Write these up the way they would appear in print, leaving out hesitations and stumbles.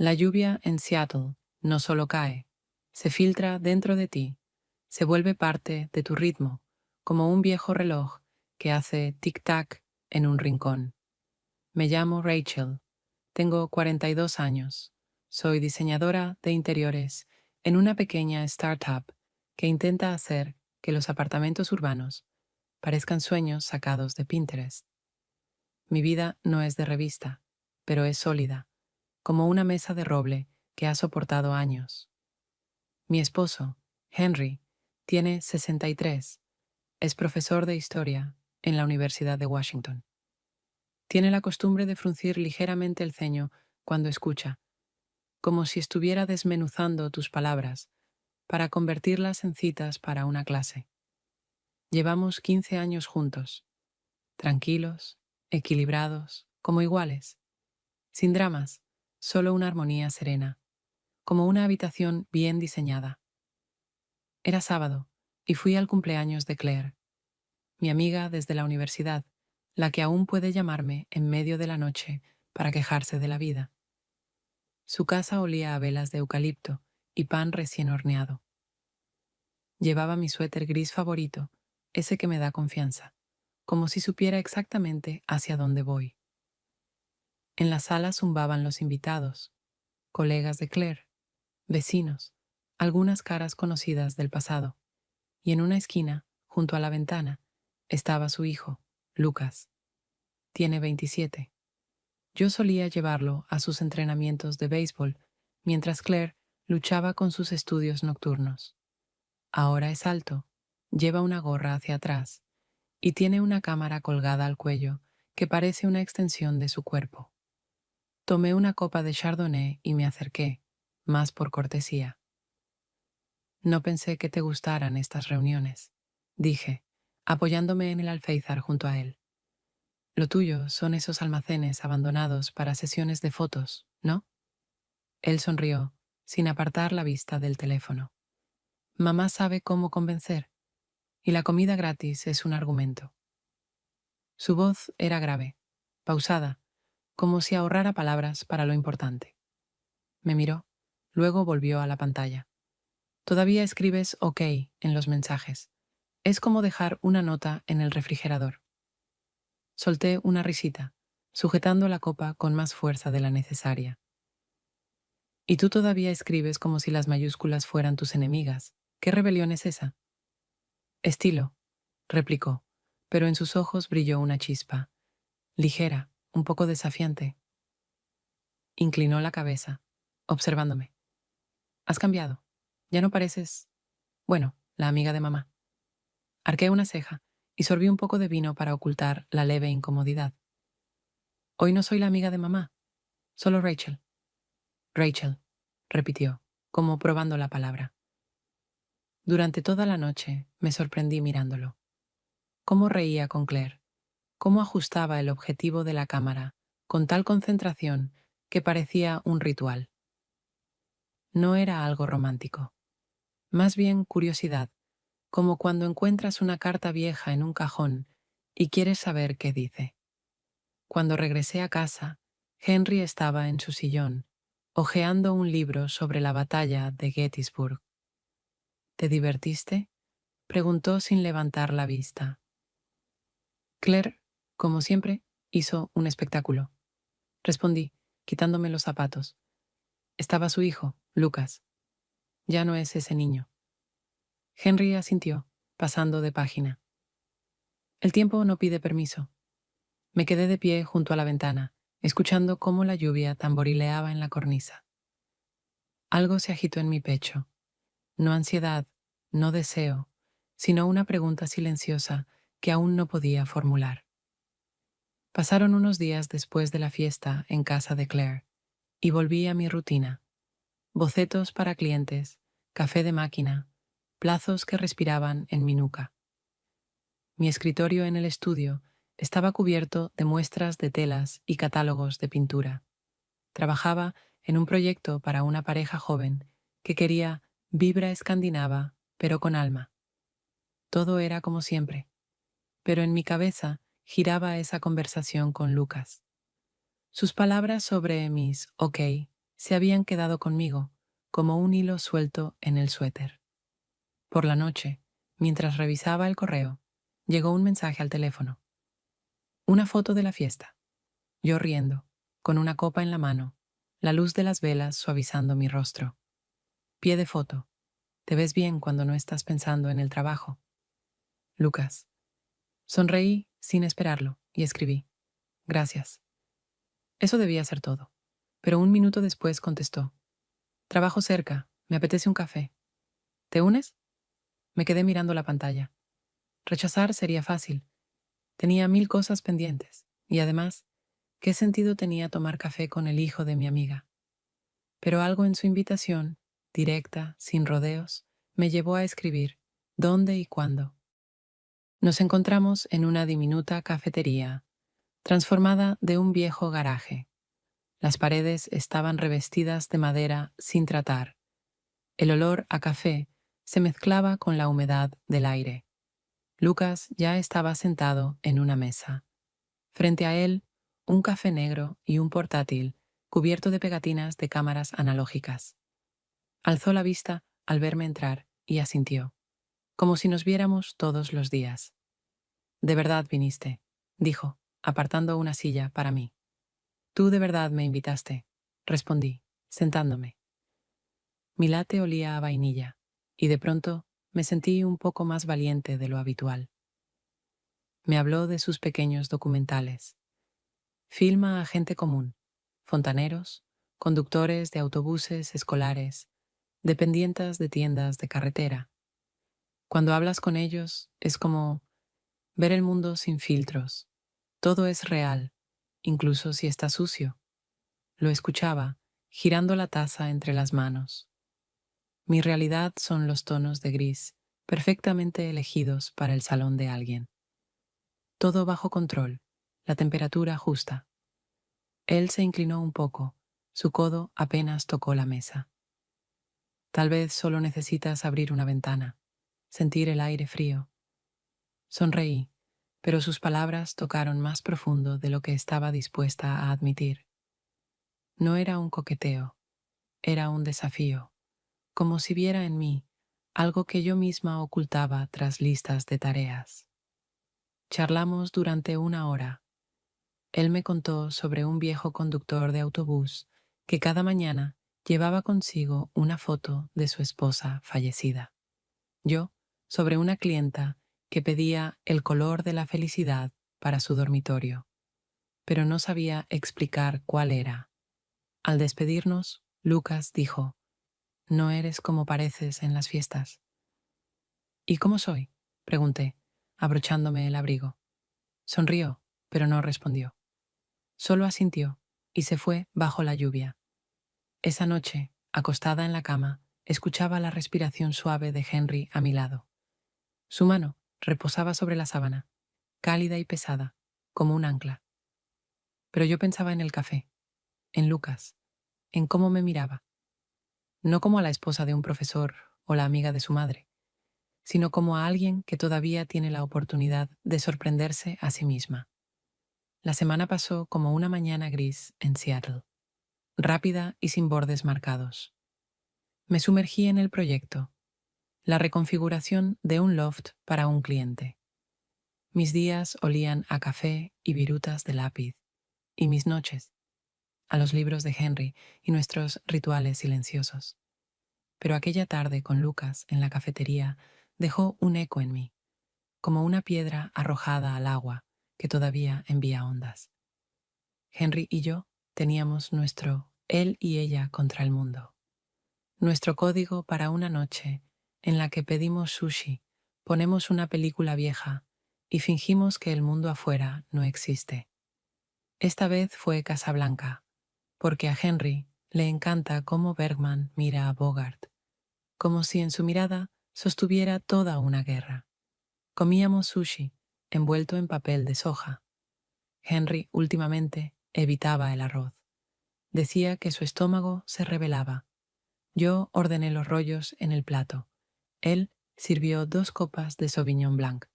La lluvia en Seattle no solo cae, se filtra dentro de ti, se vuelve parte de tu ritmo, como un viejo reloj que hace tic-tac en un rincón. Me llamo Rachel, tengo 42 años, soy diseñadora de interiores en una pequeña startup que intenta hacer que los apartamentos urbanos parezcan sueños sacados de Pinterest. Mi vida no es de revista, pero es sólida, como una mesa de roble que ha soportado años. Mi esposo, Henry, tiene 63, es profesor de historia en la Universidad de Washington. Tiene la costumbre de fruncir ligeramente el ceño cuando escucha, como si estuviera desmenuzando tus palabras para convertirlas en citas para una clase. Llevamos 15 años juntos, tranquilos, equilibrados, como iguales, sin dramas, solo una armonía serena, como una habitación bien diseñada. Era sábado y fui al cumpleaños de Claire, mi amiga desde la universidad, la que aún puede llamarme en medio de la noche para quejarse de la vida. Su casa olía a velas de eucalipto y pan recién horneado. Llevaba mi suéter gris favorito, ese que me da confianza, como si supiera exactamente hacia dónde voy. En la sala zumbaban los invitados, colegas de Claire, vecinos, algunas caras conocidas del pasado, y en una esquina, junto a la ventana, estaba su hijo, Lucas. Tiene 27. Yo solía llevarlo a sus entrenamientos de béisbol, mientras Claire luchaba con sus estudios nocturnos. Ahora es alto, lleva una gorra hacia atrás y tiene una cámara colgada al cuello que parece una extensión de su cuerpo. Tomé una copa de Chardonnay y me acerqué, más por cortesía. No pensé que te gustaran estas reuniones, dije, apoyándome en el alféizar junto a él. Lo tuyo son esos almacenes abandonados para sesiones de fotos, ¿no? Él sonrió, sin apartar la vista del teléfono. Mamá sabe cómo convencer, y la comida gratis es un argumento. Su voz era grave, pausada, como si ahorrara palabras para lo importante. Me miró, luego volvió a la pantalla. Todavía escribes OK en los mensajes. Es como dejar una nota en el refrigerador. Solté una risita, sujetando la copa con más fuerza de la necesaria. Y tú todavía escribes como si las mayúsculas fueran tus enemigas. ¿Qué rebelión es esa? Estilo, replicó, pero en sus ojos brilló una chispa, ligera, un poco desafiante. Inclinó la cabeza, observándome. Has cambiado. Ya no pareces, bueno, la amiga de mamá. Arqué una ceja y sorbí un poco de vino para ocultar la leve incomodidad. Hoy no soy la amiga de mamá, solo Rachel. Rachel, repitió, como probando la palabra. Durante toda la noche me sorprendí mirándolo. Cómo reía con Claire, cómo ajustaba el objetivo de la cámara con tal concentración que parecía un ritual. No era algo romántico, más bien curiosidad, como cuando encuentras una carta vieja en un cajón y quieres saber qué dice. Cuando regresé a casa, Henry estaba en su sillón, hojeando un libro sobre la batalla de Gettysburg. ¿Te divertiste?, preguntó sin levantar la vista. Claire, como siempre, hizo un espectáculo. Respondí, quitándome los zapatos. Estaba su hijo, Lucas. Ya no es ese niño. Henry asintió, pasando de página. El tiempo no pide permiso. Me quedé de pie junto a la ventana, escuchando cómo la lluvia tamborileaba en la cornisa. Algo se agitó en mi pecho. No ansiedad, no deseo, sino una pregunta silenciosa que aún no podía formular. Pasaron unos días después de la fiesta en casa de Claire, y volví a mi rutina. Bocetos para clientes, café de máquina, plazos que respiraban en mi nuca. Mi escritorio en el estudio estaba cubierto de muestras de telas y catálogos de pintura. Trabajaba en un proyecto para una pareja joven que quería vibra escandinava, pero con alma. Todo era como siempre, pero en mi cabeza giraba esa conversación con Lucas. Sus palabras sobre mis OK se habían quedado conmigo como un hilo suelto en el suéter. Por la noche, mientras revisaba el correo, llegó un mensaje al teléfono. Una foto de la fiesta. Yo riendo, con una copa en la mano, la luz de las velas suavizando mi rostro. Pie de foto. Te ves bien cuando no estás pensando en el trabajo. Lucas. Sonreí sin esperarlo y escribí. Gracias. Eso debía ser todo. Pero un minuto después contestó. Trabajo cerca. Me apetece un café. ¿Te unes? Me quedé mirando la pantalla. Rechazar sería fácil. Tenía 1000 cosas pendientes. Y además, ¿qué sentido tenía tomar café con el hijo de mi amiga? Pero algo en su invitación, directa, sin rodeos, me llevó a escribir dónde y cuándo. Nos encontramos en una diminuta cafetería, transformada de un viejo garaje. Las paredes estaban revestidas de madera sin tratar. El olor a café se mezclaba con la humedad del aire. Lucas ya estaba sentado en una mesa. Frente a él, un café negro y un portátil cubierto de pegatinas de cámaras analógicas. Alzó la vista al verme entrar y asintió, como si nos viéramos todos los días. «De verdad viniste», dijo, apartando una silla para mí. «Tú de verdad me invitaste», respondí, sentándome. Mi latte olía a vainilla, y de pronto me sentí un poco más valiente de lo habitual. Me habló de sus pequeños documentales. Filma a gente común, fontaneros, conductores de autobuses escolares, dependientas de tiendas de carretera. Cuando hablas con ellos es como ver el mundo sin filtros. Todo es real, incluso si está sucio. Lo escuchaba, girando la taza entre las manos. Mi realidad son los tonos de gris, perfectamente elegidos para el salón de alguien. Todo bajo control, la temperatura justa. Él se inclinó un poco, su codo apenas tocó la mesa. Tal vez solo necesitas abrir una ventana, sentir el aire frío. Sonreí, pero sus palabras tocaron más profundo de lo que estaba dispuesta a admitir. No era un coqueteo, era un desafío, como si viera en mí algo que yo misma ocultaba tras listas de tareas. Charlamos durante 1 hora. Él me contó sobre un viejo conductor de autobús que cada mañana llevaba consigo una foto de su esposa fallecida. Yo, sobre una clienta que pedía el color de la felicidad para su dormitorio, pero no sabía explicar cuál era. Al despedirnos, Lucas dijo, «No eres como pareces en las fiestas». «¿Y cómo soy?», pregunté, abrochándome el abrigo. Sonrió, pero no respondió. Solo asintió y se fue bajo la lluvia. Esa noche, acostada en la cama, escuchaba la respiración suave de Henry a mi lado. Su mano reposaba sobre la sábana, cálida y pesada, como un ancla. Pero yo pensaba en el café, en Lucas, en cómo me miraba. No como a la esposa de un profesor o la amiga de su madre, sino como a alguien que todavía tiene la oportunidad de sorprenderse a sí misma. La semana pasó como una mañana gris en Seattle, rápida y sin bordes marcados. Me sumergí en el proyecto, la reconfiguración de un loft para un cliente. Mis días olían a café y virutas de lápiz, y mis noches a los libros de Henry y nuestros rituales silenciosos. Pero aquella tarde con Lucas en la cafetería dejó un eco en mí, como una piedra arrojada al agua que todavía envía ondas. Henry y yo teníamos nuestro él y ella contra el mundo. Nuestro código para una noche en la que pedimos sushi, ponemos una película vieja y fingimos que el mundo afuera no existe. Esta vez fue Casablanca, porque a Henry le encanta cómo Bergman mira a Bogart, como si en su mirada sostuviera toda una guerra. Comíamos sushi, envuelto en papel de soja. Henry últimamente evitaba el arroz. Decía que su estómago se rebelaba. Yo ordené los rollos en el plato. Él sirvió 2 copas de Sauvignon Blanc.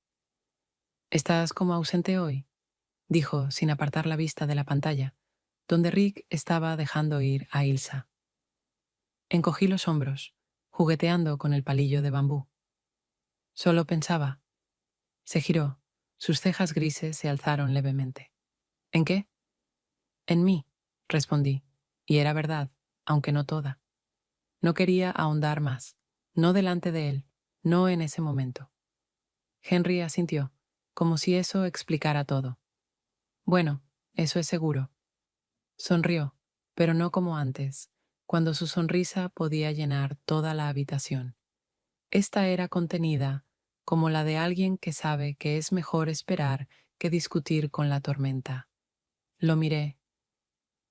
«¿Estás como ausente hoy?», dijo sin apartar la vista de la pantalla, donde Rick estaba dejando ir a Ilsa. Encogí los hombros, jugueteando con el palillo de bambú. Solo pensaba. Se giró. Sus cejas grises se alzaron levemente. ¿En qué? En mí, respondí. Y era verdad, aunque no toda. No quería ahondar más. No delante de él, no en ese momento. Henry asintió, como si eso explicara todo. Bueno, eso es seguro. Sonrió, pero no como antes, cuando su sonrisa podía llenar toda la habitación. Esta era contenida, como la de alguien que sabe que es mejor esperar que discutir con la tormenta. Lo miré,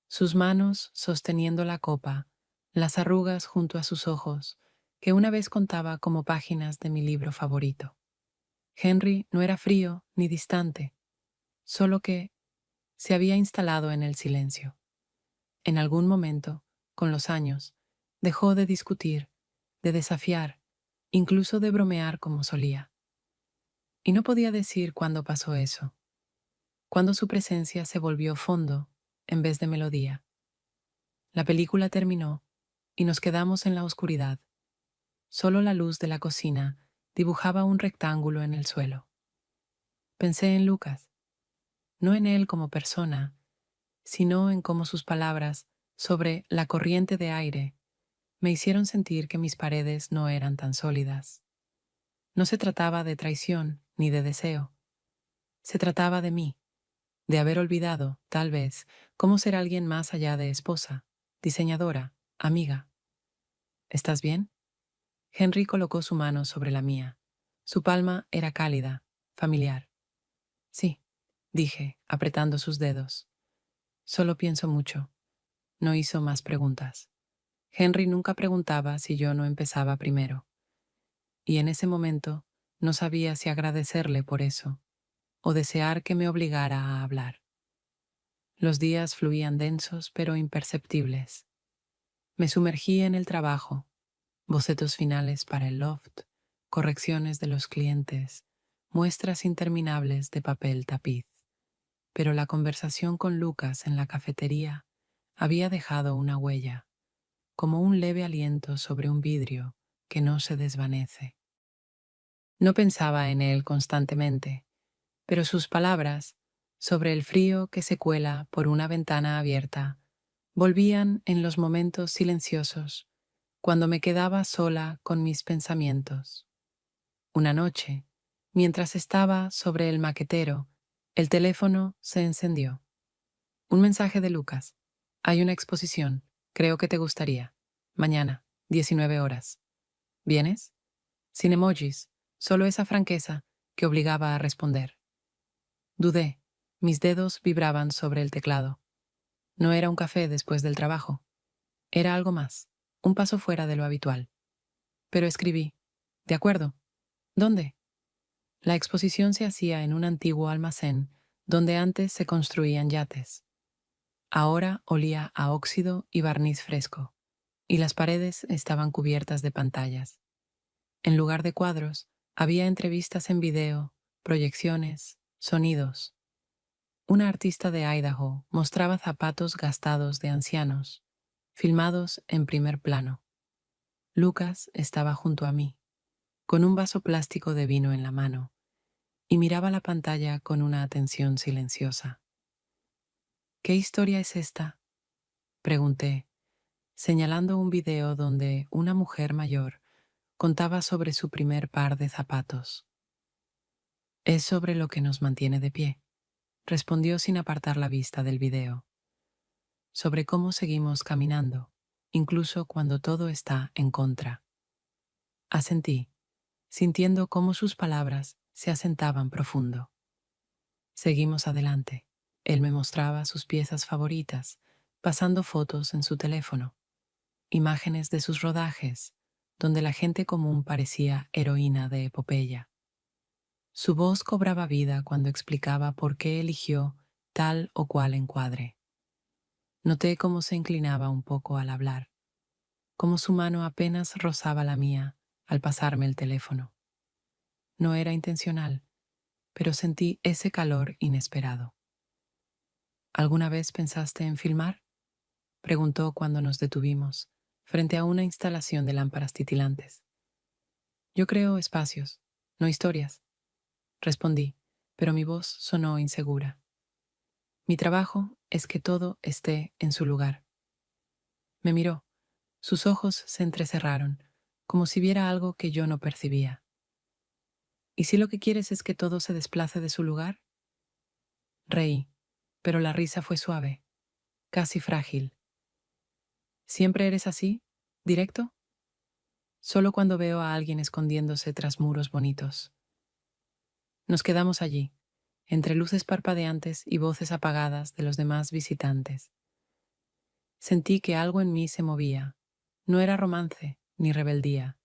sus manos sosteniendo la copa, las arrugas junto a sus ojos, que una vez contaba como páginas de mi libro favorito. Henry no era frío ni distante, solo que se había instalado en el silencio. En algún momento, con los años, dejó de discutir, de desafiar, incluso de bromear como solía. Y no podía decir cuándo pasó eso, cuándo su presencia se volvió fondo en vez de melodía. La película terminó y nos quedamos en la oscuridad. Solo la luz de la cocina dibujaba un rectángulo en el suelo. Pensé en Lucas, no en él como persona, sino en cómo sus palabras sobre la corriente de aire me hicieron sentir que mis paredes no eran tan sólidas. No se trataba de traición ni de deseo. Se trataba de mí, de haber olvidado, tal vez, cómo ser alguien más allá de esposa, diseñadora, amiga. ¿Estás bien? Henry colocó su mano sobre la mía. Su palma era cálida, familiar. Sí, dije, apretando sus dedos. Solo pienso mucho. No hizo más preguntas. Henry nunca preguntaba si yo no empezaba primero. Y en ese momento no sabía si agradecerle por eso o desear que me obligara a hablar. Los días fluían densos pero imperceptibles. Me sumergí en el trabajo, bocetos finales para el loft, correcciones de los clientes, muestras interminables de papel tapiz. Pero la conversación con Lucas en la cafetería había dejado una huella, como un leve aliento sobre un vidrio que no se desvanece. No pensaba en él constantemente, pero sus palabras, sobre el frío que se cuela por una ventana abierta, volvían en los momentos silenciosos, cuando me quedaba sola con mis pensamientos. Una noche, mientras estaba sobre el maquetero, el teléfono se encendió. Un mensaje de Lucas. Hay una exposición. Creo que te gustaría. Mañana, 19 horas. ¿Vienes? Sin emojis, solo esa franqueza que obligaba a responder. Dudé. Mis dedos vibraban sobre el teclado. No era un café después del trabajo. Era algo más, un paso fuera de lo habitual. Pero escribí. De acuerdo. ¿Dónde? La exposición se hacía en un antiguo almacén donde antes se construían yates. Ahora olía a óxido y barniz fresco, y las paredes estaban cubiertas de pantallas. En lugar de cuadros, había entrevistas en video, proyecciones, sonidos. Una artista de Idaho mostraba zapatos gastados de ancianos, filmados en primer plano. Lucas estaba junto a mí, con un vaso plástico de vino en la mano, y miraba la pantalla con una atención silenciosa. ¿Qué historia es esta?, pregunté, señalando un video donde una mujer mayor contaba sobre su primer par de zapatos. Es sobre lo que nos mantiene de pie, respondió sin apartar la vista del video. Sobre cómo seguimos caminando, incluso cuando todo está en contra. Asentí, sintiendo cómo sus palabras se asentaban profundo. Seguimos adelante. Él me mostraba sus piezas favoritas, pasando fotos en su teléfono, imágenes de sus rodajes, donde la gente común parecía heroína de epopeya. Su voz cobraba vida cuando explicaba por qué eligió tal o cual encuadre. Noté cómo se inclinaba un poco al hablar, cómo su mano apenas rozaba la mía al pasarme el teléfono. No era intencional, pero sentí ese calor inesperado. ¿Alguna vez pensaste en filmar?, preguntó cuando nos detuvimos, frente a una instalación de lámparas titilantes. Yo creo espacios, no historias, respondí, pero mi voz sonó insegura. Mi trabajo es que todo esté en su lugar. Me miró. Sus ojos se entrecerraron, como si viera algo que yo no percibía. ¿Y si lo que quieres es que todo se desplace de su lugar? Reí, pero la risa fue suave, casi frágil. ¿Siempre eres así? ¿Directo? Solo cuando veo a alguien escondiéndose tras muros bonitos. Nos quedamos allí, entre luces parpadeantes y voces apagadas de los demás visitantes. Sentí que algo en mí se movía. No era romance ni rebeldía,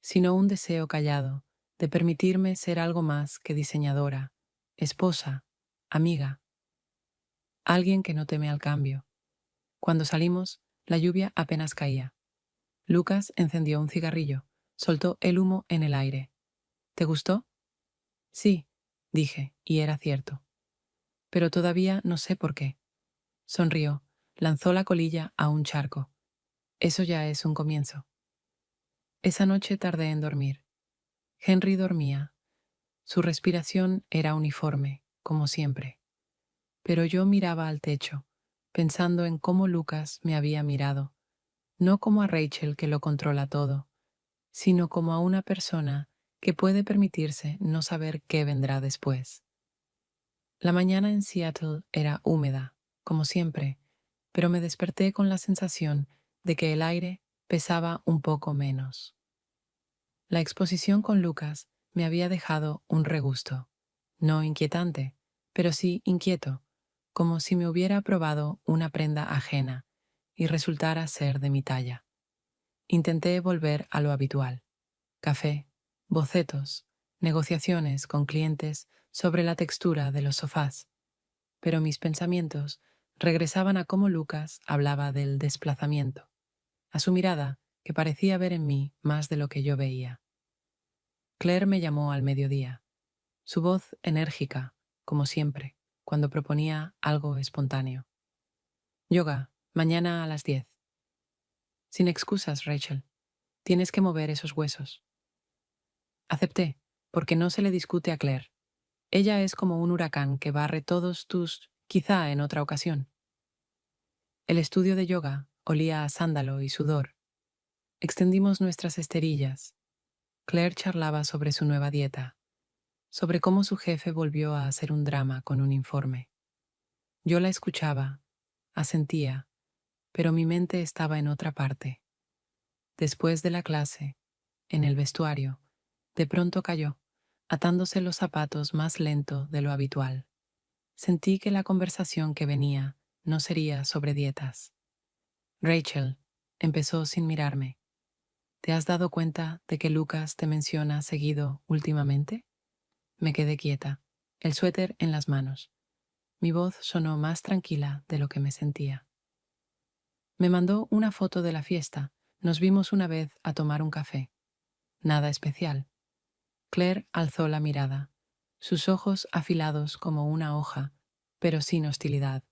sino un deseo callado de permitirme ser algo más que diseñadora, esposa, amiga, alguien que no teme al cambio. Cuando salimos, la lluvia apenas caía. Lucas encendió un cigarrillo, soltó el humo en el aire. ¿Te gustó? Sí, dije, y era cierto. Pero todavía no sé por qué. Sonrió, lanzó la colilla a un charco. Eso ya es un comienzo. Esa noche tardé en dormir. Henry dormía. Su respiración era uniforme, como siempre. Pero yo miraba al techo, pensando en cómo Lucas me había mirado, no como a Rachel que lo controla todo, sino como a una persona que puede permitirse no saber qué vendrá después. La mañana en Seattle era húmeda, como siempre, pero me desperté con la sensación de que el aire pesaba un poco menos. La exposición con Lucas me había dejado un regusto, no inquietante, pero sí inquieto, como si me hubiera probado una prenda ajena y resultara ser de mi talla. Intenté volver a lo habitual: café, bocetos, negociaciones con clientes sobre la textura de los sofás, pero mis pensamientos regresaban a cómo Lucas hablaba del desplazamiento, a su mirada que parecía ver en mí más de lo que yo veía. Claire me llamó al mediodía, su voz enérgica, como siempre, cuando proponía algo espontáneo. Yoga, mañana a las 10. Sin excusas, Rachel. Tienes que mover esos huesos. Acepté, porque no se le discute a Claire. Ella es como un huracán que barre todos tus, quizá en otra ocasión. El estudio de yoga olía a sándalo y sudor. Extendimos nuestras esterillas. Claire charlaba sobre su nueva dieta, sobre cómo su jefe volvió a hacer un drama con un informe. Yo la escuchaba, asentía, pero mi mente estaba en otra parte. Después de la clase, en el vestuario, de pronto cayó, atándose los zapatos más lento de lo habitual. Sentí que la conversación que venía no sería sobre dietas. Rachel, empezó sin mirarme. ¿Te has dado cuenta de que Lucas te menciona seguido últimamente? Me quedé quieta, el suéter en las manos. Mi voz sonó más tranquila de lo que me sentía. Me mandó una foto de la fiesta. Nos vimos una vez a tomar un café. Nada especial. Claire alzó la mirada, sus ojos afilados como una hoja, pero sin hostilidad.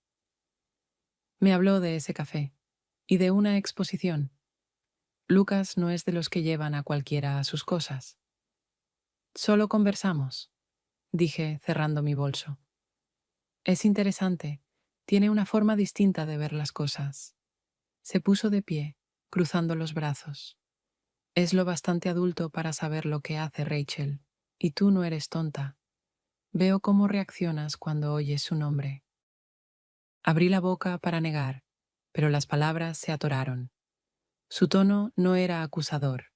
Me habló de ese café y de una exposición. Lucas no es de los que llevan a cualquiera a sus cosas. Solo conversamos, dije cerrando mi bolso. Es interesante, tiene una forma distinta de ver las cosas. Se puso de pie, cruzando los brazos. Es lo bastante adulto para saber lo que hace Rachel, y tú no eres tonta. Veo cómo reaccionas cuando oyes su nombre. Abrí la boca para negar, pero las palabras se atoraron. Su tono no era acusador,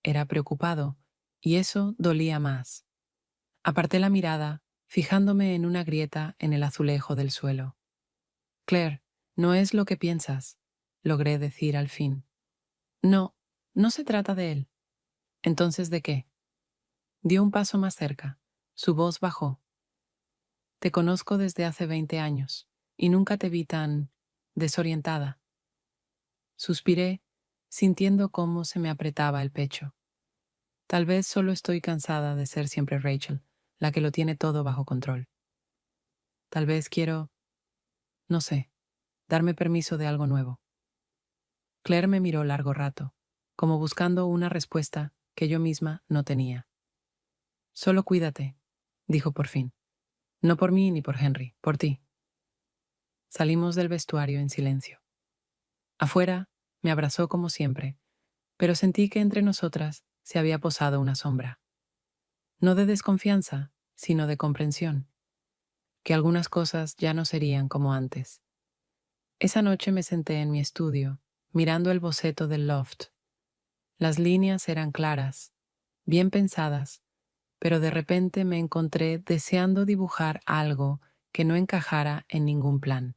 era preocupado, y eso dolía más. Aparté la mirada, fijándome en una grieta en el azulejo del suelo. Claire, no es lo que piensas, logré decir al fin. No, no se trata de él. ¿Entonces de qué? Dio un paso más cerca. Su voz bajó. Te conozco desde hace 20 años, y nunca te vi tan desorientada. Suspiré, sintiendo cómo se me apretaba el pecho. Tal vez solo estoy cansada de ser siempre Rachel, la que lo tiene todo bajo control. Tal vez quiero, no sé, darme permiso de algo nuevo. Claire me miró largo rato, como buscando una respuesta que yo misma no tenía. Solo cuídate, dijo por fin. No por mí ni por Henry, por ti. Salimos del vestuario en silencio. Afuera, me abrazó como siempre, pero sentí que entre nosotras se había posado una sombra. No de desconfianza, sino de comprensión, que algunas cosas ya no serían como antes. Esa noche me senté en mi estudio, mirando el boceto del loft. Las líneas eran claras, bien pensadas, pero de repente me encontré deseando dibujar algo que no encajara en ningún plan.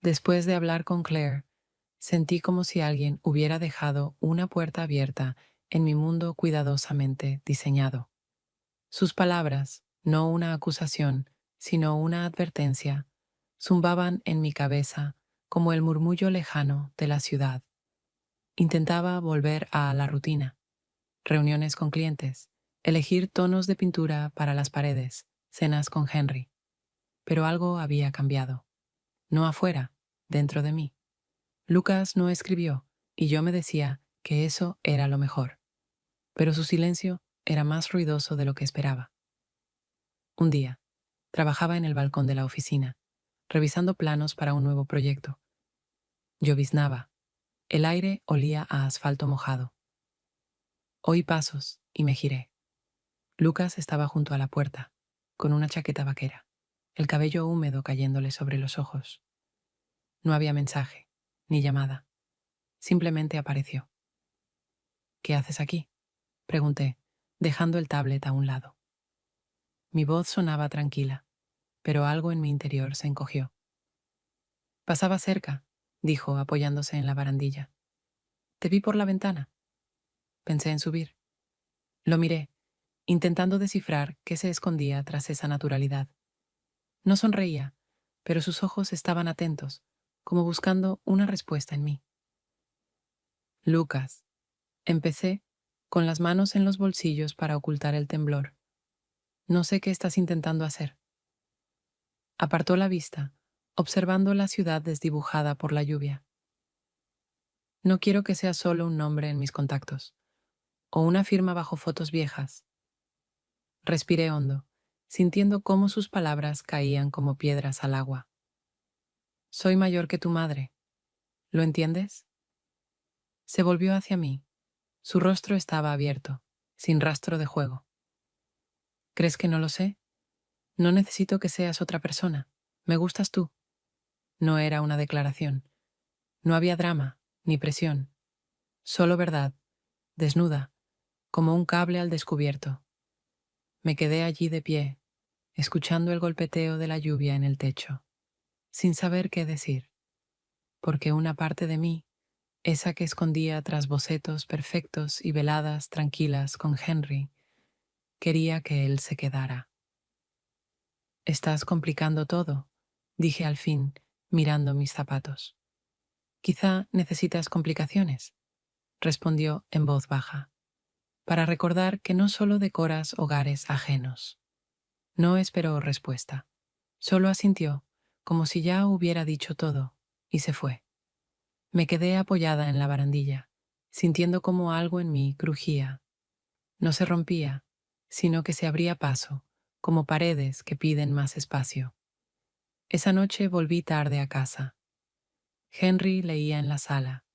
Después de hablar con Claire, sentí como si alguien hubiera dejado una puerta abierta en mi mundo cuidadosamente diseñado. Sus palabras, no una acusación, sino una advertencia, zumbaban en mi cabeza como el murmullo lejano de la ciudad. Intentaba volver a la rutina, reuniones con clientes, elegir tonos de pintura para las paredes, cenas con Henry. Pero algo había cambiado. No afuera, dentro de mí. Lucas no escribió, y yo me decía que eso era lo mejor. Pero su silencio era más ruidoso de lo que esperaba. Un día, trabajaba en el balcón de la oficina, revisando planos para un nuevo proyecto. Lloviznaba. El aire olía a asfalto mojado. Oí pasos y me giré. Lucas estaba junto a la puerta, con una chaqueta vaquera, el cabello húmedo cayéndole sobre los ojos. No había mensaje, ni llamada. Simplemente apareció. ¿Qué haces aquí?, pregunté, dejando el tablet a un lado. Mi voz sonaba tranquila, pero algo en mi interior se encogió. Pasaba cerca, dijo, apoyándose en la barandilla. Te vi por la ventana. Pensé en subir. Lo miré, intentando descifrar qué se escondía tras esa naturalidad. No sonreía, pero sus ojos estaban atentos, como buscando una respuesta en mí. Lucas, empecé, con las manos en los bolsillos para ocultar el temblor. No sé qué estás intentando hacer. Apartó la vista, observando la ciudad desdibujada por la lluvia. No quiero que sea solo un nombre en mis contactos, o una firma bajo fotos viejas. Respiré hondo, sintiendo cómo sus palabras caían como piedras al agua. Soy mayor que tu madre. ¿Lo entiendes? Se volvió hacia mí. Su rostro estaba abierto, sin rastro de juego. ¿Crees que no lo sé? No necesito que seas otra persona. Me gustas tú. No era una declaración. No había drama, ni presión. Solo verdad, desnuda, como un cable al descubierto. Me quedé allí de pie, escuchando el golpeteo de la lluvia en el techo, sin saber qué decir, porque una parte de mí, esa que escondía tras bocetos perfectos y veladas tranquilas con Henry, quería que él se quedara. Estás complicando todo, dije al fin, mirando mis zapatos. Quizá necesitas complicaciones, respondió en voz baja, para recordar que no solo decoras hogares ajenos. No esperó respuesta. Solo asintió, como si ya hubiera dicho todo, y se fue. Me quedé apoyada en la barandilla, sintiendo como algo en mí crujía. No se rompía, sino que se abría paso, como paredes que piden más espacio. Esa noche volví tarde a casa. Henry leía en la sala,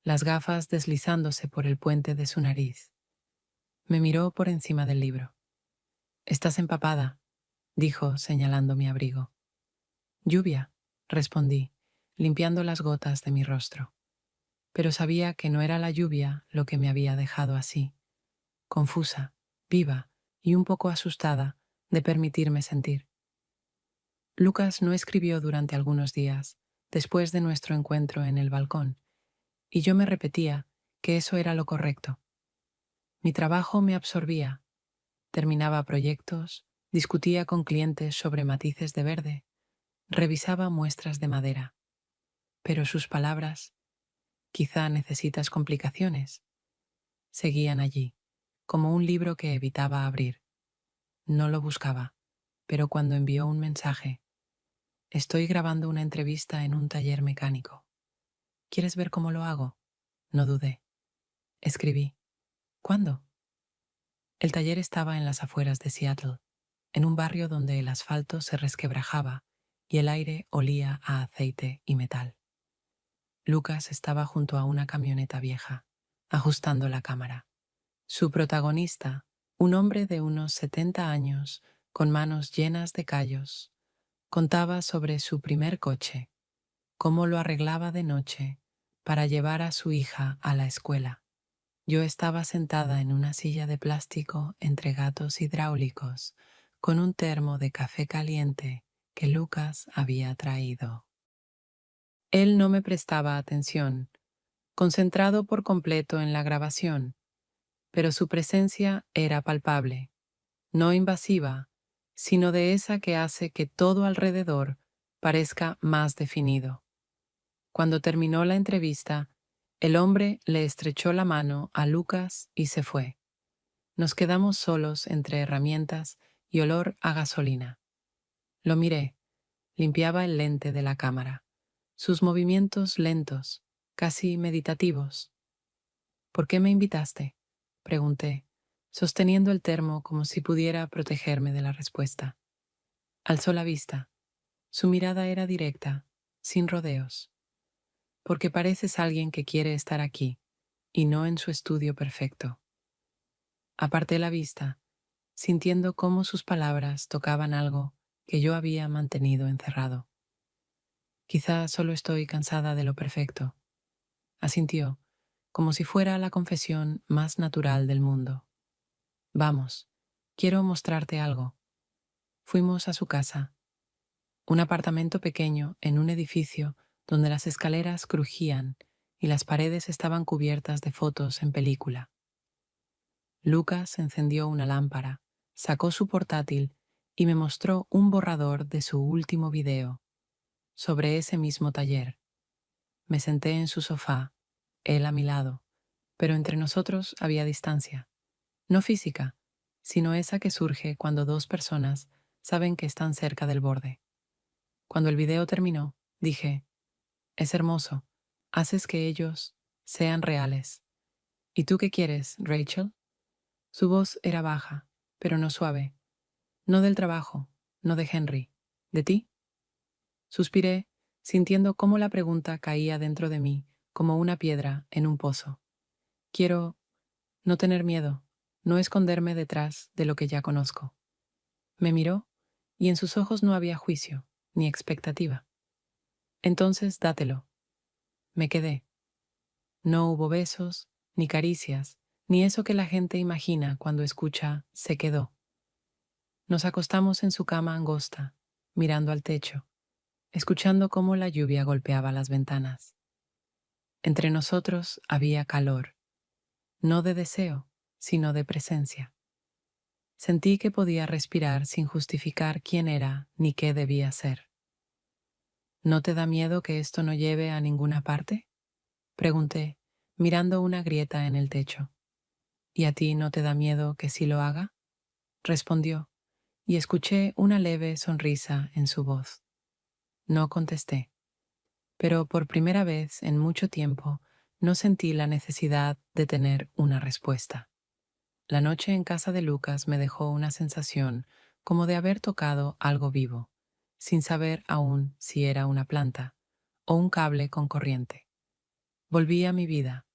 las gafas deslizándose por el puente de su nariz. Me miró por encima del libro. «Estás empapada», dijo, señalando mi abrigo. «Lluvia», respondí, limpiando las gotas de mi rostro. Pero sabía que no era la lluvia lo que me había dejado así, confusa, viva y un poco asustada de permitirme sentir. Lucas no escribió durante algunos días, después de nuestro encuentro en el balcón, y yo me repetía que eso era lo correcto. Mi trabajo me absorbía. Terminaba proyectos, discutía con clientes sobre matices de verde, revisaba muestras de madera. Pero sus palabras, quizá necesitas complicaciones, seguían allí, como un libro que evitaba abrir. No lo buscaba, pero cuando envió un mensaje, estoy grabando una entrevista en un taller mecánico. ¿Quieres ver cómo lo hago? No dudé. Escribí. ¿Cuándo? El taller estaba en las afueras de Seattle, en un barrio donde el asfalto se resquebrajaba y el aire olía a aceite y metal. Lucas estaba junto a una camioneta vieja, ajustando la cámara. Su protagonista, un hombre de unos 70 años, con manos llenas de callos, contaba sobre su primer coche, cómo lo arreglaba de noche para llevar a su hija a la escuela. Yo estaba sentada en una silla de plástico entre gatos hidráulicos, con un termo de café caliente que Lucas había traído. Él no me prestaba atención, concentrado por completo en la grabación, pero su presencia era palpable, no invasiva, sino de esa que hace que todo alrededor parezca más definido. Cuando terminó la entrevista, el hombre le estrechó la mano a Lucas y se fue. Nos quedamos solos entre herramientas y olor a gasolina. Lo miré, limpiaba el lente de la cámara, sus movimientos lentos, casi meditativos. ¿Por qué me invitaste?, pregunté, sosteniendo el termo como si pudiera protegerme de la respuesta. Alzó la vista. Su mirada era directa, sin rodeos. Porque pareces alguien que quiere estar aquí, y no en su estudio perfecto. Aparté la vista, sintiendo cómo sus palabras tocaban algo que yo había mantenido encerrado. Quizá solo estoy cansada de lo perfecto, asintió, como si fuera la confesión más natural del mundo. Vamos, quiero mostrarte algo. Fuimos a su casa, un apartamento pequeño en un edificio donde las escaleras crujían y las paredes estaban cubiertas de fotos en película. Lucas encendió una lámpara, sacó su portátil y me mostró un borrador de su último video, sobre ese mismo taller. Me senté en su sofá, él a mi lado, pero entre nosotros había distancia, no física, sino esa que surge cuando dos personas saben que están cerca del borde. Cuando el video terminó, dije, es hermoso, haces que ellos sean reales. ¿Y tú qué quieres, Rachel? Su voz era baja, pero no suave. No del trabajo, no de Henry. ¿De ti? Suspiré, sintiendo cómo la pregunta caía dentro de mí, como una piedra en un pozo. Quiero no tener miedo, no esconderme detrás de lo que ya conozco. Me miró, y en sus ojos no había juicio, ni expectativa. Entonces dátelo. Me quedé. No hubo besos, ni caricias, ni eso que la gente imagina cuando escucha "se quedó". Nos acostamos en su cama angosta, mirando al techo, escuchando cómo la lluvia golpeaba las ventanas. Entre nosotros había calor, no de deseo, sino de presencia. Sentí que podía respirar sin justificar quién era ni qué debía ser. ¿No te da miedo que esto no lleve a ninguna parte?, pregunté, mirando una grieta en el techo. ¿Y a ti no te da miedo que sí lo haga?, respondió, y escuché una leve sonrisa en su voz. No contesté, pero por primera vez en mucho tiempo no sentí la necesidad de tener una respuesta. La noche en casa de Lucas me dejó una sensación como de haber tocado algo vivo, sin saber aún si era una planta o un cable con corriente. Volví a mi vida,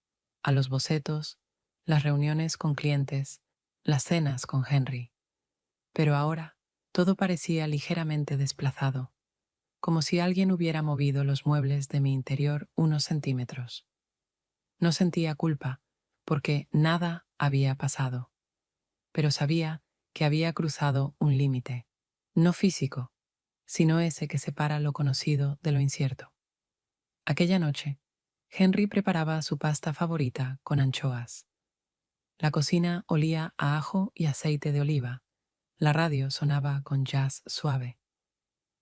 a los bocetos, las reuniones con clientes, las cenas con Henry. Pero ahora todo parecía ligeramente desplazado, como si alguien hubiera movido los muebles de mi interior unos centímetros. No sentía culpa, porque nada había pasado, pero sabía que había cruzado un límite, no físico, sino ese que separa lo conocido de lo incierto. Aquella noche, Henry preparaba su pasta favorita con anchoas. La cocina olía a ajo y aceite de oliva. La radio sonaba con jazz suave.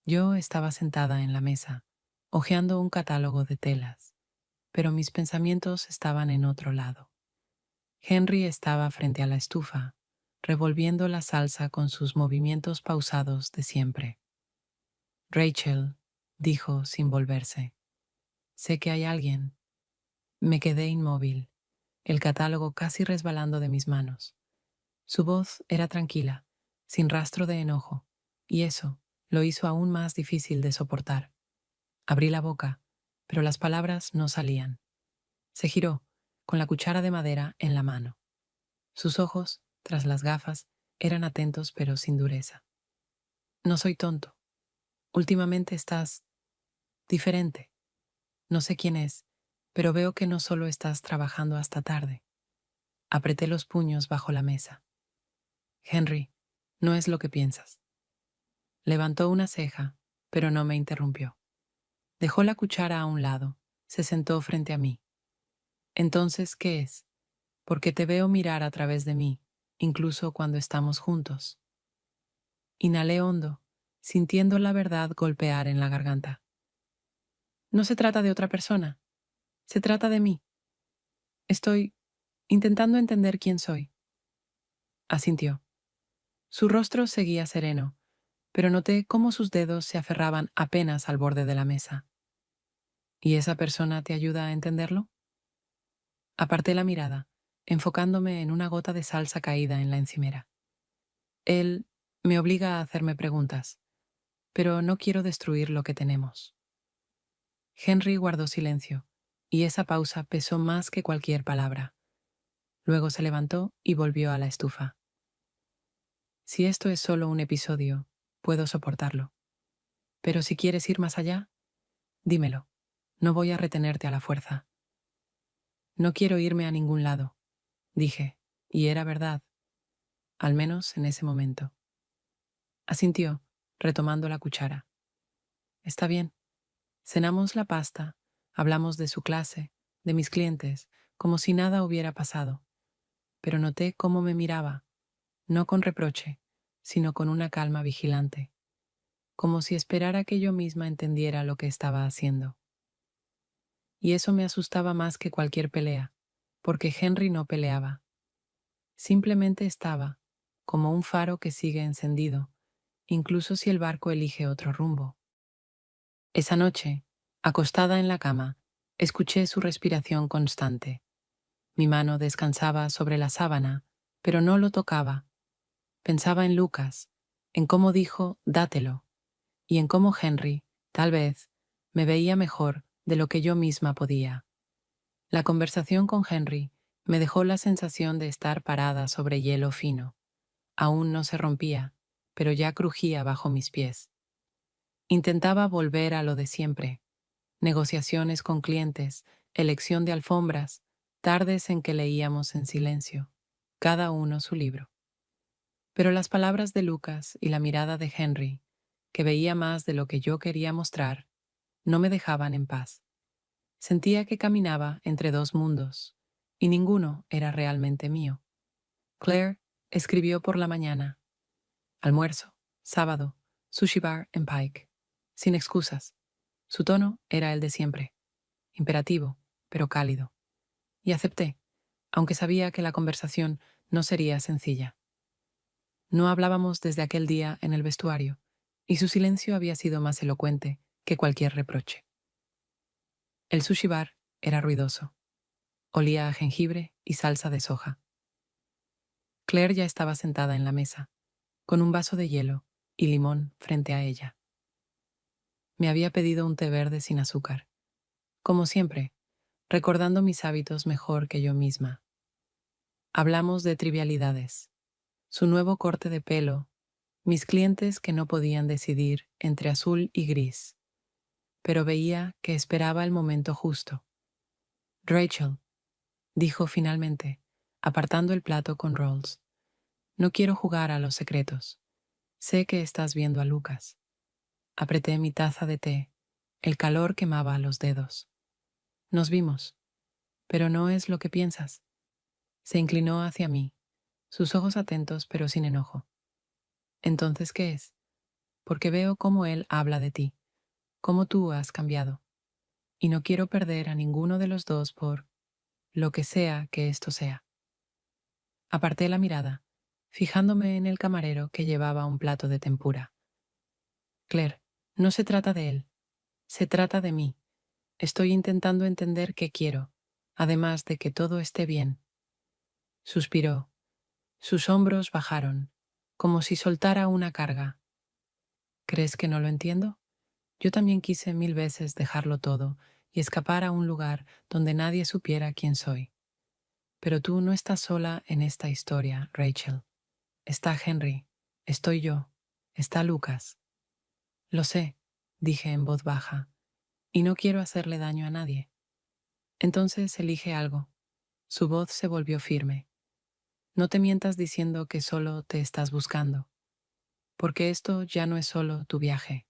Yo estaba sentada en la mesa, hojeando un catálogo de telas, pero mis pensamientos estaban en otro lado. Henry estaba frente a la estufa, revolviendo la salsa con sus movimientos pausados de siempre. Rachel, dijo sin volverse, sé que hay alguien. Me quedé inmóvil, el catálogo casi resbalando de mis manos. Su voz era tranquila, sin rastro de enojo, y eso lo hizo aún más difícil de soportar. Abrí la boca, pero las palabras no salían. Se giró, con la cuchara de madera en la mano. Sus ojos, tras las gafas, eran atentos pero sin dureza. No soy tonto. Últimamente estás diferente. No sé quién es, pero veo que no solo estás trabajando hasta tarde. Apreté los puños bajo la mesa. Henry, no es lo que piensas. Levantó una ceja, pero no me interrumpió. Dejó la cuchara a un lado, se sentó frente a mí. Entonces, ¿qué es? Porque te veo mirar a través de mí, incluso cuando estamos juntos. Inhalé hondo, sintiendo la verdad golpear en la garganta. No se trata de otra persona, se trata de mí. Estoy intentando entender quién soy. Asintió. Su rostro seguía sereno, pero noté cómo sus dedos se aferraban apenas al borde de la mesa. ¿Y esa persona te ayuda a entenderlo? Aparté la mirada, enfocándome en una gota de salsa caída en la encimera. Él me obliga a hacerme preguntas, pero no quiero destruir lo que tenemos. Henry guardó silencio, y esa pausa pesó más que cualquier palabra. Luego se levantó y volvió a la estufa. Si esto es solo un episodio, puedo soportarlo. Pero si quieres ir más allá, dímelo. No voy a retenerte a la fuerza. No quiero irme a ningún lado, dije, y era verdad, al menos en ese momento. Asintió, retomando la cuchara. Está bien. Cenamos la pasta, hablamos de su clase, de mis clientes, como si nada hubiera pasado. Pero noté cómo me miraba, no con reproche, sino con una calma vigilante, como si esperara que yo misma entendiera lo que estaba haciendo. Y eso me asustaba más que cualquier pelea, porque Henry no peleaba. Simplemente estaba, como un faro que sigue encendido, incluso si el barco elige otro rumbo. Esa noche, acostada en la cama, escuché su respiración constante. Mi mano descansaba sobre la sábana, pero no lo tocaba. Pensaba en Lucas, en cómo dijo «dátelo», y en cómo Henry, tal vez, me veía mejor de lo que yo misma podía. La conversación con Henry me dejó la sensación de estar parada sobre hielo fino. Aún no se rompía, pero ya crujía bajo mis pies. Intentaba volver a lo de siempre: negociaciones con clientes, elección de alfombras, tardes en que leíamos en silencio, cada uno su libro. Pero las palabras de Lucas y la mirada de Henry, que veía más de lo que yo quería mostrar, no me dejaban en paz. Sentía que caminaba entre dos mundos, y ninguno era realmente mío. Claire escribió por la mañana. Almuerzo, sábado, sushi bar en Pike. Sin excusas. Su tono era el de siempre, imperativo, pero cálido. Y acepté, aunque sabía que la conversación no sería sencilla. No hablábamos desde aquel día en el vestuario, y su silencio había sido más elocuente que cualquier reproche. El sushi bar era ruidoso. Olía a jengibre y salsa de soja. Claire ya estaba sentada en la mesa, con un vaso de hielo y limón frente a ella. Me había pedido un té verde sin azúcar, como siempre, recordando mis hábitos mejor que yo misma. Hablamos de trivialidades, su nuevo corte de pelo, mis clientes que no podían decidir entre azul y gris, pero veía que esperaba el momento justo. Rachel, dijo finalmente, apartando el plato con rolls, no quiero jugar a los secretos. Sé que estás viendo a Lucas. Apreté mi taza de té, el calor quemaba los dedos. Nos vimos, pero no es lo que piensas. Se inclinó hacia mí, sus ojos atentos pero sin enojo. Entonces, ¿qué es? Porque veo cómo él habla de ti, cómo tú has cambiado. Y no quiero perder a ninguno de los dos por lo que sea que esto sea. Aparté la mirada, fijándome en el camarero que llevaba un plato de tempura. Claire, no se trata de él, se trata de mí. Estoy intentando entender qué quiero, además de que todo esté bien. Suspiró. Sus hombros bajaron, como si soltara una carga. ¿Crees que no lo entiendo? Yo también quise 1000 veces dejarlo todo y escapar a un lugar donde nadie supiera quién soy. Pero tú no estás sola en esta historia, Rachel. Está Henry, estoy yo, está Lucas. Lo sé, dije en voz baja, y no quiero hacerle daño a nadie. Entonces elige algo. Su voz se volvió firme. No te mientas diciendo que solo te estás buscando, porque esto ya no es solo tu viaje.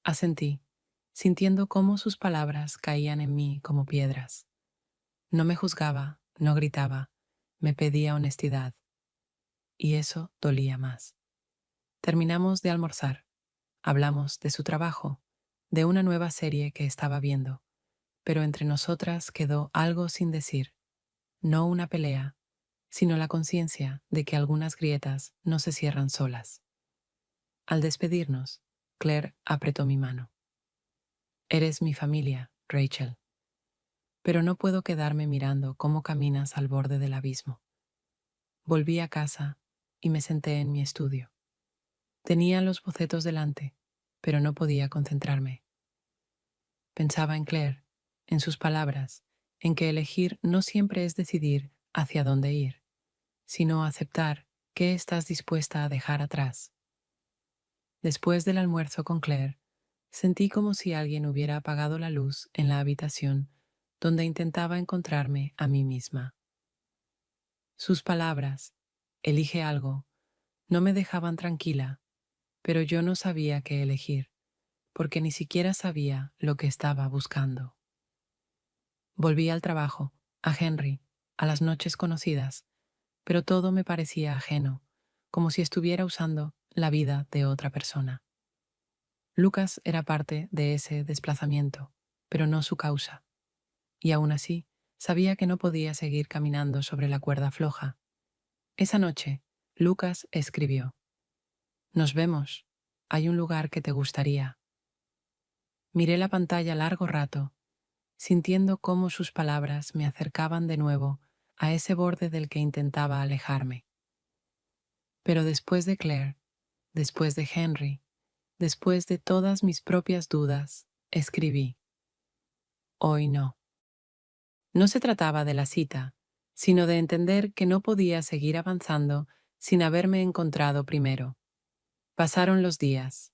Asentí, sintiendo cómo sus palabras caían en mí como piedras. No me juzgaba, no gritaba, me pedía honestidad, y eso dolía más. Terminamos de almorzar. Hablamos de su trabajo, de una nueva serie que estaba viendo, pero entre nosotras quedó algo sin decir, no una pelea, sino la conciencia de que algunas grietas no se cierran solas. Al despedirnos, Claire apretó mi mano. Eres mi familia, Rachel, pero no puedo quedarme mirando cómo caminas al borde del abismo. Volví a casa y me senté en mi estudio. Tenía los bocetos delante, pero no podía concentrarme. Pensaba en Claire, en sus palabras, en que elegir no siempre es decidir hacia dónde ir, sino aceptar qué estás dispuesta a dejar atrás. Después del almuerzo con Claire, sentí como si alguien hubiera apagado la luz en la habitación donde intentaba encontrarme a mí misma. Sus palabras, elige algo, no me dejaban tranquila, pero yo no sabía qué elegir, porque ni siquiera sabía lo que estaba buscando. Volví al trabajo, a Henry, a las noches conocidas, pero todo me parecía ajeno, como si estuviera usando la vida de otra persona. Lucas era parte de ese desplazamiento, pero no su causa, y aún así sabía que no podía seguir caminando sobre la cuerda floja. Esa noche, Lucas escribió: «Nos vemos. Hay un lugar que te gustaría». Miré la pantalla largo rato, sintiendo cómo sus palabras me acercaban de nuevo a ese borde del que intentaba alejarme. Pero después de Claire, después de Henry, después de todas mis propias dudas, escribí: «Hoy no». No se trataba de la cita, sino de entender que no podía seguir avanzando sin haberme encontrado primero. Pasaron los días.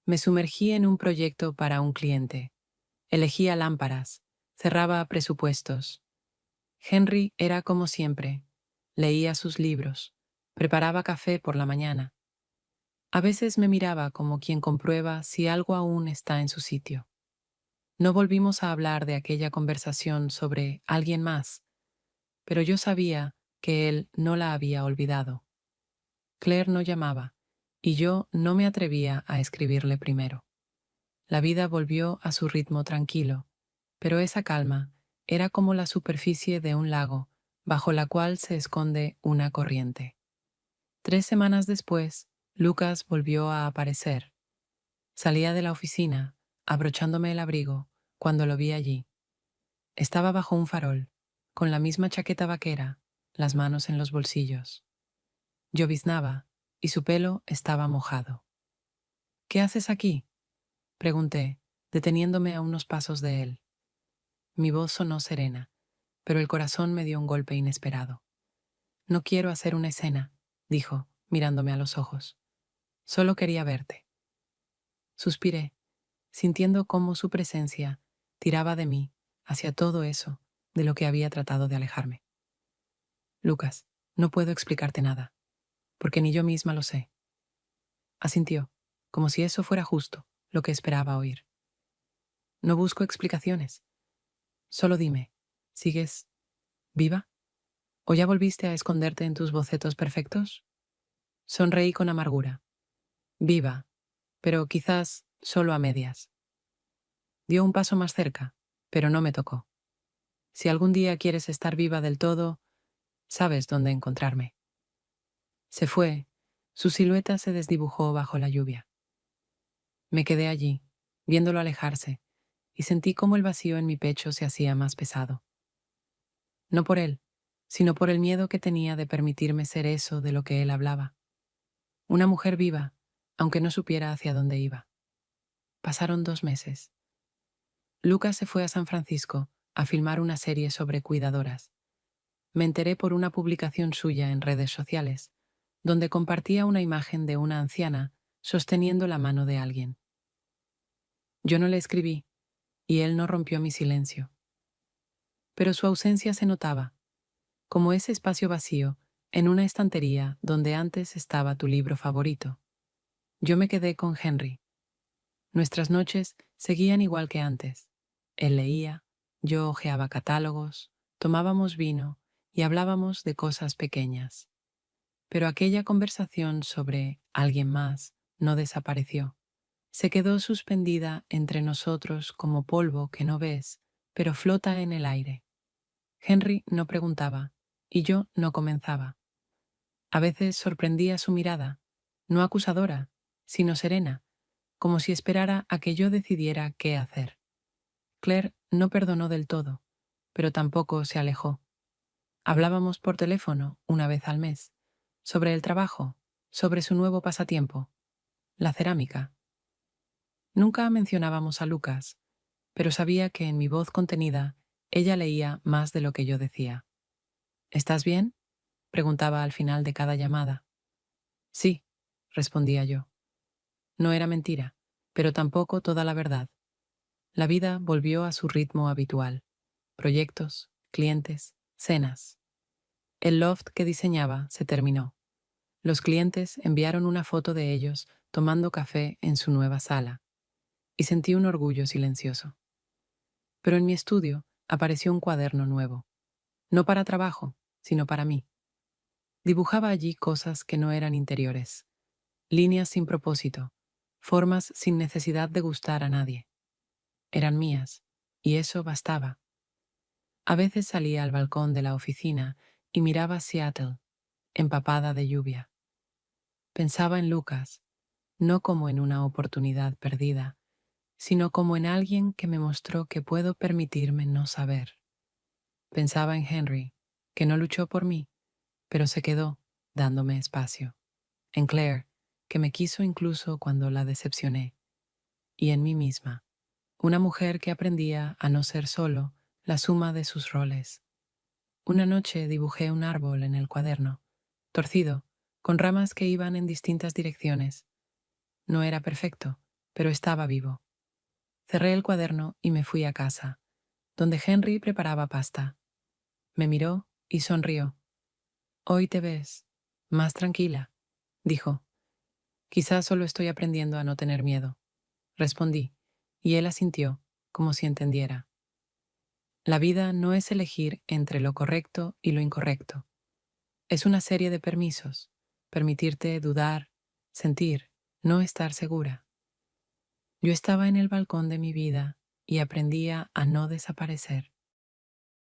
Me sumergí en un proyecto para un cliente. Elegía lámparas, cerraba presupuestos. Henry era como siempre. Leía sus libros, preparaba café por la mañana. A veces me miraba como quien comprueba si algo aún está en su sitio. No volvimos a hablar de aquella conversación sobre alguien más, pero yo sabía que él no la había olvidado. Claire no llamaba, y yo no me atrevía a escribirle primero. La vida volvió a su ritmo tranquilo, pero esa calma era como la superficie de un lago bajo la cual se esconde una corriente. 3 semanas después, Lucas volvió a aparecer. Salía de la oficina, abrochándome el abrigo, cuando lo vi allí. Estaba bajo un farol, con la misma chaqueta vaquera, las manos en los bolsillos. Lloviznaba, y su pelo estaba mojado. «¿Qué haces aquí?», pregunté, deteniéndome a unos pasos de él. Mi voz sonó serena, pero el corazón me dio un golpe inesperado. «No quiero hacer una escena», dijo, mirándome a los ojos. «Solo quería verte». Suspiré, sintiendo cómo su presencia tiraba de mí hacia todo eso de lo que había tratado de alejarme. «Lucas, no puedo explicarte nada, porque ni yo misma lo sé». Asintió, como si eso fuera justo lo que esperaba oír. «No busco explicaciones. Solo dime, ¿sigues viva? ¿O ya volviste a esconderte en tus bocetos perfectos?» Sonreí con amargura. «Viva, pero quizás solo a medias». Dio un paso más cerca, pero no me tocó. «Si algún día quieres estar viva del todo, sabes dónde encontrarme». Se fue, su silueta se desdibujó bajo la lluvia. Me quedé allí, viéndolo alejarse, y sentí cómo el vacío en mi pecho se hacía más pesado. No por él, sino por el miedo que tenía de permitirme ser eso de lo que él hablaba. Una mujer viva, aunque no supiera hacia dónde iba. Pasaron 2 meses. Lucas se fue a San Francisco a filmar una serie sobre cuidadoras. Me enteré por una publicación suya en redes sociales, donde compartía una imagen de una anciana sosteniendo la mano de alguien. Yo no le escribí, y él no rompió mi silencio. Pero su ausencia se notaba, como ese espacio vacío en una estantería donde antes estaba tu libro favorito. Yo me quedé con Henry. Nuestras noches seguían igual que antes. Él leía, yo hojeaba catálogos, tomábamos vino y hablábamos de cosas pequeñas. Pero aquella conversación sobre alguien más no desapareció. Se quedó suspendida entre nosotros como polvo que no ves, pero flota en el aire. Henry no preguntaba, y yo no comenzaba. A veces sorprendía su mirada, no acusadora, sino serena, como si esperara a que yo decidiera qué hacer. Claire no perdonó del todo, pero tampoco se alejó. Hablábamos por teléfono una vez al mes, sobre el trabajo, sobre su nuevo pasatiempo, la cerámica. Nunca mencionábamos a Lucas, pero sabía que en mi voz contenida ella leía más de lo que yo decía. ¿Estás bien?, preguntaba al final de cada llamada. Sí, respondía yo. No era mentira, pero tampoco toda la verdad. La vida volvió a su ritmo habitual. Proyectos, clientes, cenas. El loft que diseñaba se terminó. Los clientes enviaron una foto de ellos tomando café en su nueva sala, y sentí un orgullo silencioso. Pero en mi estudio apareció un cuaderno nuevo, no para trabajo, sino para mí. Dibujaba allí cosas que no eran interiores, líneas sin propósito, formas sin necesidad de gustar a nadie. Eran mías, y eso bastaba. A veces salía al balcón de la oficina y miraba Seattle, empapada de lluvia. Pensaba en Lucas, no como en una oportunidad perdida, sino como en alguien que me mostró que puedo permitirme no saber. Pensaba en Henry, que no luchó por mí, pero se quedó dándome espacio. En Claire, que me quiso incluso cuando la decepcioné. Y en mí misma, una mujer que aprendía a no ser solo la suma de sus roles. Una noche dibujé un árbol en el cuaderno, torcido, con ramas que iban en distintas direcciones. No era perfecto, pero estaba vivo. Cerré el cuaderno y me fui a casa, donde Henry preparaba pasta. Me miró y sonrió. «Hoy te ves más tranquila», dijo. «Quizás solo estoy aprendiendo a no tener miedo», respondí, y él asintió, como si entendiera. La vida no es elegir entre lo correcto y lo incorrecto. Es una serie de permisos, permitirte dudar, sentir, no estar segura. Yo estaba en el balcón de mi vida y aprendía a no desaparecer.